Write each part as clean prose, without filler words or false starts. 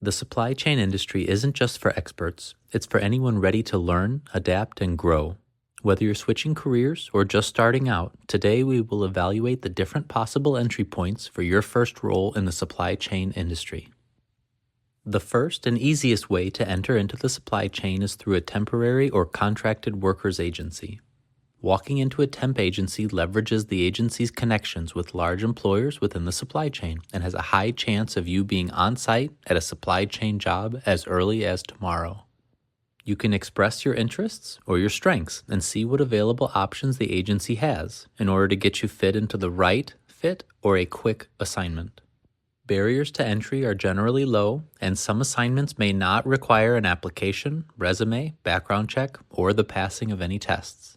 The supply chain industry isn't just for experts, it's for anyone ready to learn, adapt, and grow. Whether you're switching careers or just starting out, today we will evaluate the different possible entry points for your first role in the supply chain industry. The first and easiest way to enter into the supply chain is through a temporary or contracted workers agency. Walking into a temp agency leverages the agency's connections with large employers within the supply chain and has a high chance of you being on site at a supply chain job as early as tomorrow. You can express your interests or your strengths and see what available options the agency has in order to get you fit into the right fit or a quick assignment. Barriers to entry are generally low, and some assignments may not require an application, resume, background check, or the passing of any tests.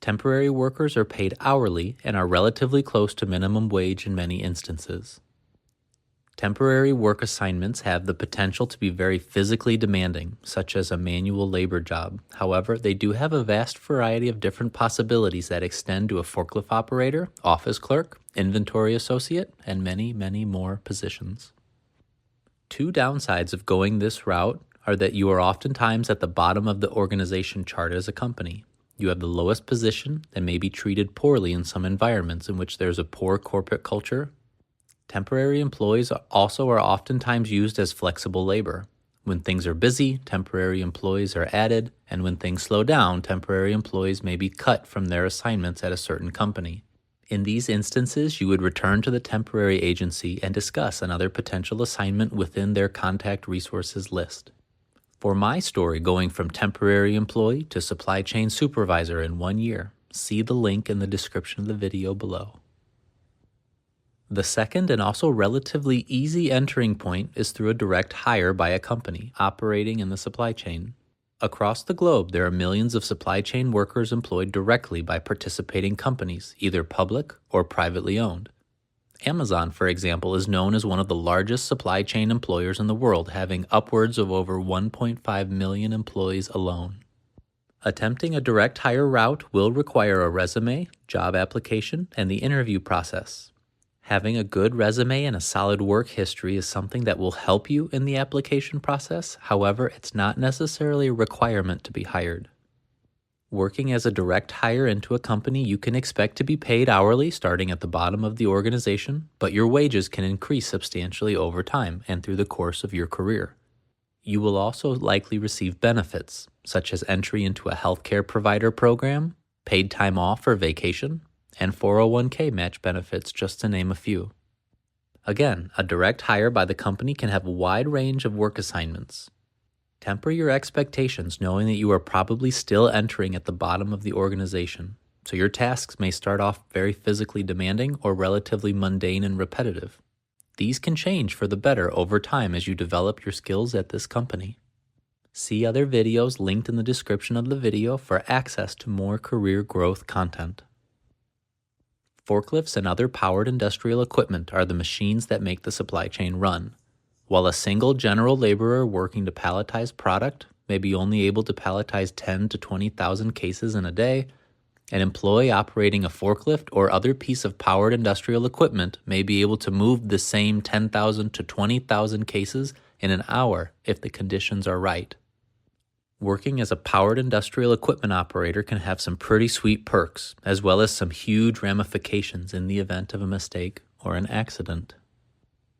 Temporary workers are paid hourly and are relatively close to minimum wage in many instances. Temporary work assignments have the potential to be very physically demanding, such as a manual labor job. However, they do have a vast variety of different possibilities that extend to a forklift operator, office clerk, inventory associate, and many, many more positions. Two downsides of going this route are that you are oftentimes at the bottom of the organization chart as a company. You have the lowest position and may be treated poorly in some environments in which there's a poor corporate culture. Temporary employees also are oftentimes used as flexible labor. When things are busy, temporary employees are added, and when things slow down, temporary employees may be cut from their assignments at a certain company. In these instances, you would return to the temporary agency and discuss another potential assignment within their contact resources list. For my story going from temporary employee to supply chain supervisor in 1 year, see the link in the description of the video below. The second and also relatively easy entering point is through a direct hire by a company operating in the supply chain. Across the globe, there are millions of supply chain workers employed directly by participating companies, either public or privately owned. Amazon, for example, is known as one of the largest supply chain employers in the world, having upwards of over 1.5 million employees alone. Attempting a direct hire route will require a resume, job application, and the interview process. Having a good resume and a solid work history is something that will help you in the application process. However, it's not necessarily a requirement to be hired. Working as a direct hire into a company, you can expect to be paid hourly starting at the bottom of the organization, but your wages can increase substantially over time and through the course of your career. You will also likely receive benefits, such as entry into a healthcare provider program, paid time off for vacation, and 401k match benefits, just to name a few. Again, a direct hire by the company can have a wide range of work assignments. Temper your expectations, knowing that you are probably still entering at the bottom of the organization, so your tasks may start off very physically demanding or relatively mundane and repetitive. These can change for the better over time as you develop your skills at this company. See other videos linked in the description of the video for access to more career growth content. Forklifts and other powered industrial equipment are the machines that make the supply chain run. While a single general laborer working to palletize product may be only able to palletize 10 to 20,000 cases in a day, an employee operating a forklift or other piece of powered industrial equipment may be able to move the same 10,000 to 20,000 cases in an hour if the conditions are right. Working as a powered industrial equipment operator can have some pretty sweet perks, as well as some huge ramifications in the event of a mistake or an accident.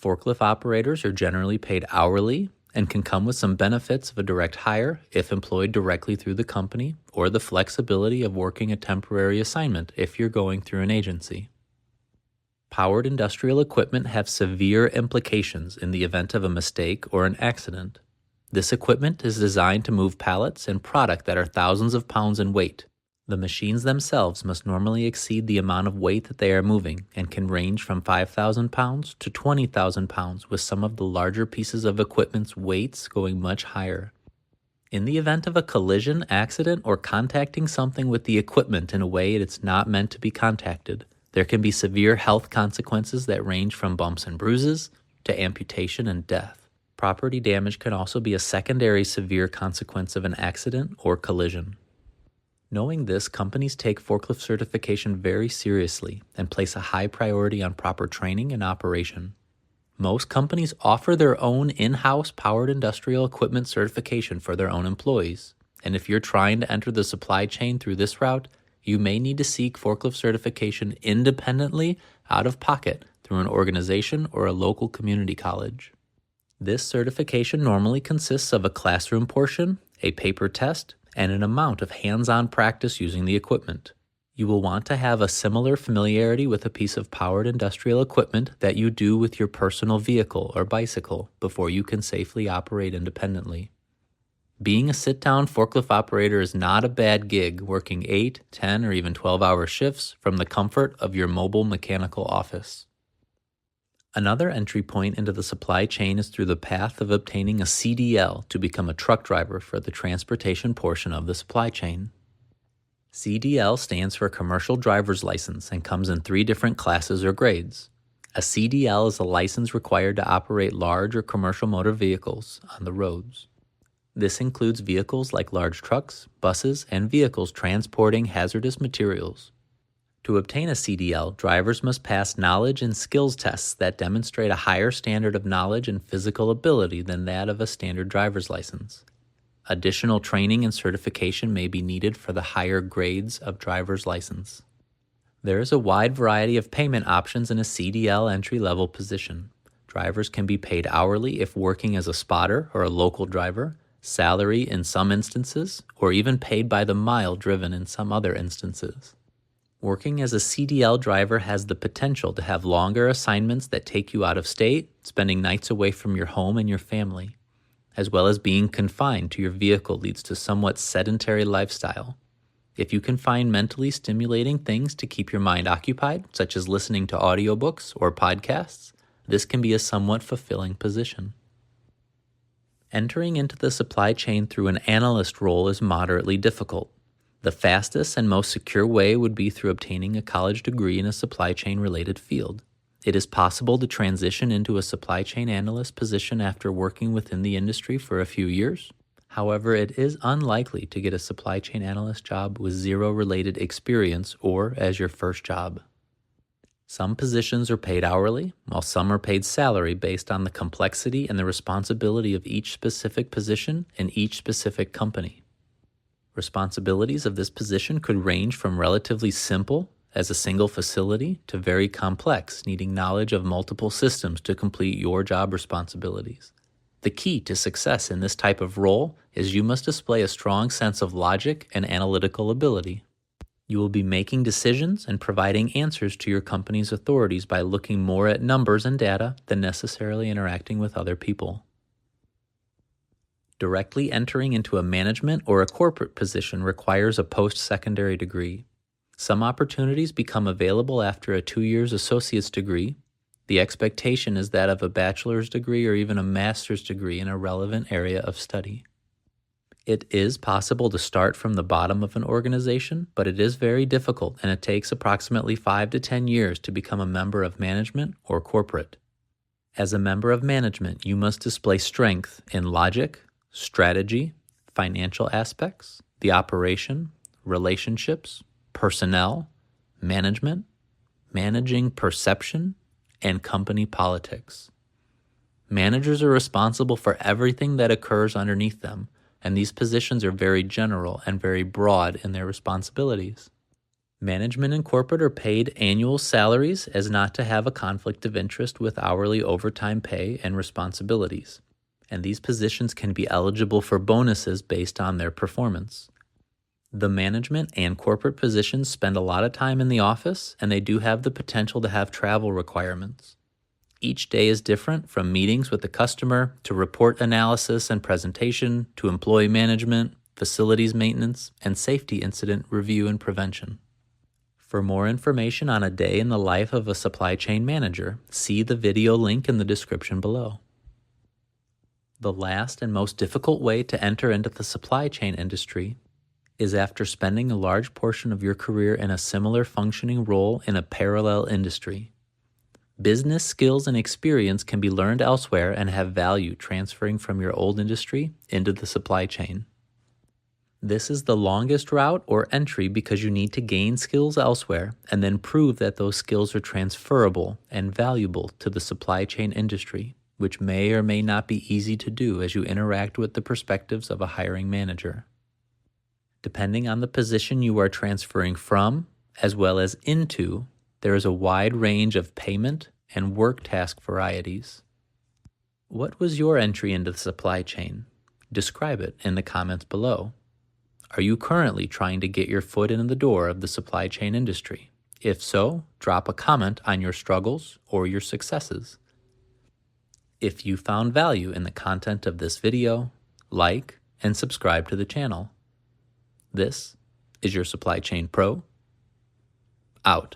Forklift operators are generally paid hourly and can come with some benefits of a direct hire if employed directly through the company, or the flexibility of working a temporary assignment if you're going through an agency. Powered industrial equipment have severe implications in the event of a mistake or an accident. This equipment is designed to move pallets and product that are thousands of pounds in weight. The machines themselves must normally exceed the amount of weight that they are moving and can range from 5,000 pounds to 20,000 pounds, with some of the larger pieces of equipment's weights going much higher. In the event of a collision, accident, or contacting something with the equipment in a way it's not meant to be contacted, there can be severe health consequences that range from bumps and bruises to amputation and death. Property damage can also be a secondary severe consequence of an accident or collision. Knowing this, companies take forklift certification very seriously and place a high priority on proper training and operation. Most companies offer their own in-house powered industrial equipment certification for their own employees, and if you're trying to enter the supply chain through this route, you may need to seek forklift certification independently out of pocket through an organization or a local community college. This certification normally consists of a classroom portion, a paper test, and an amount of hands-on practice using the equipment. You will want to have a similar familiarity with a piece of powered industrial equipment that you do with your personal vehicle or bicycle before you can safely operate independently. Being a sit-down forklift operator is not a bad gig, working 8, 10, or even 12-hour shifts from the comfort of your mobile mechanical office. Another entry point into the supply chain is through the path of obtaining a CDL to become a truck driver for the transportation portion of the supply chain. CDL stands for Commercial Driver's License and comes in 3 different classes or grades. A CDL is a license required to operate large or commercial motor vehicles on the roads. This includes vehicles like large trucks, buses, and vehicles transporting hazardous materials. To obtain a CDL, drivers must pass knowledge and skills tests that demonstrate a higher standard of knowledge and physical ability than that of a standard driver's license. Additional training and certification may be needed for the higher grades of driver's license. There is a wide variety of payment options in a CDL entry-level position. Drivers can be paid hourly if working as a spotter or a local driver, salary in some instances, or even paid by the mile driven in some other instances. Working as a CDL driver has the potential to have longer assignments that take you out of state, spending nights away from your home and your family, as well as being confined to your vehicle leads to somewhat sedentary lifestyle. If you can find mentally stimulating things to keep your mind occupied, such as listening to audiobooks or podcasts, this can be a somewhat fulfilling position. Entering into the supply chain through an analyst role is moderately difficult. The fastest and most secure way would be through obtaining a college degree in a supply chain related field. It is possible to transition into a supply chain analyst position after working within the industry for a few years. However, it is unlikely to get a supply chain analyst job with 0 related experience or as your first job. Some positions are paid hourly, while some are paid salary based on the complexity and the responsibility of each specific position in each specific company. Responsibilities of this position could range from relatively simple as a single facility to very complex, needing knowledge of multiple systems to complete your job responsibilities. The key to success in this type of role is you must display a strong sense of logic and analytical ability. You will be making decisions and providing answers to your company's authorities by looking more at numbers and data than necessarily interacting with other people. Directly entering into a management or a corporate position requires a post-secondary degree. Some opportunities become available after a 2 years associate's degree. The expectation is that of a bachelor's degree or even a master's degree in a relevant area of study. It is possible to start from the bottom of an organization, but it is very difficult and it takes approximately 5 to 10 years to become a member of management or corporate. As a member of management, you must display strength in logic, strategy, financial aspects, the operation, relationships, personnel, management, managing perception, and company politics. Managers are responsible for everything that occurs underneath them, and these positions are very general and very broad in their responsibilities. Management and corporate are paid annual salaries as not to have a conflict of interest with hourly overtime pay and responsibilities, and these positions can be eligible for bonuses based on their performance. The management and corporate positions spend a lot of time in the office, and they do have the potential to have travel requirements. Each day is different, from meetings with the customer to report analysis and presentation to employee management, facilities maintenance, and safety incident review and prevention. For more information on a day in the life of a supply chain manager, see the video link in the description below. The last and most difficult way to enter into the supply chain industry is after spending a large portion of your career in a similar functioning role in a parallel industry. Business skills and experience can be learned elsewhere and have value transferring from your old industry into the supply chain. This is the longest route or entry because you need to gain skills elsewhere and then prove that those skills are transferable and valuable to the supply chain industry, which may or may not be easy to do as you interact with the perspectives of a hiring manager. Depending on the position you are transferring from, as well as into, there is a wide range of payment and work task varieties. What was your entry into the supply chain? Describe it in the comments below. Are you currently trying to get your foot in the door of the supply chain industry? If so, drop a comment on your struggles or your successes. If you found value in the content of this video, like and subscribe to the channel. This is your Supply Chain Pro, out.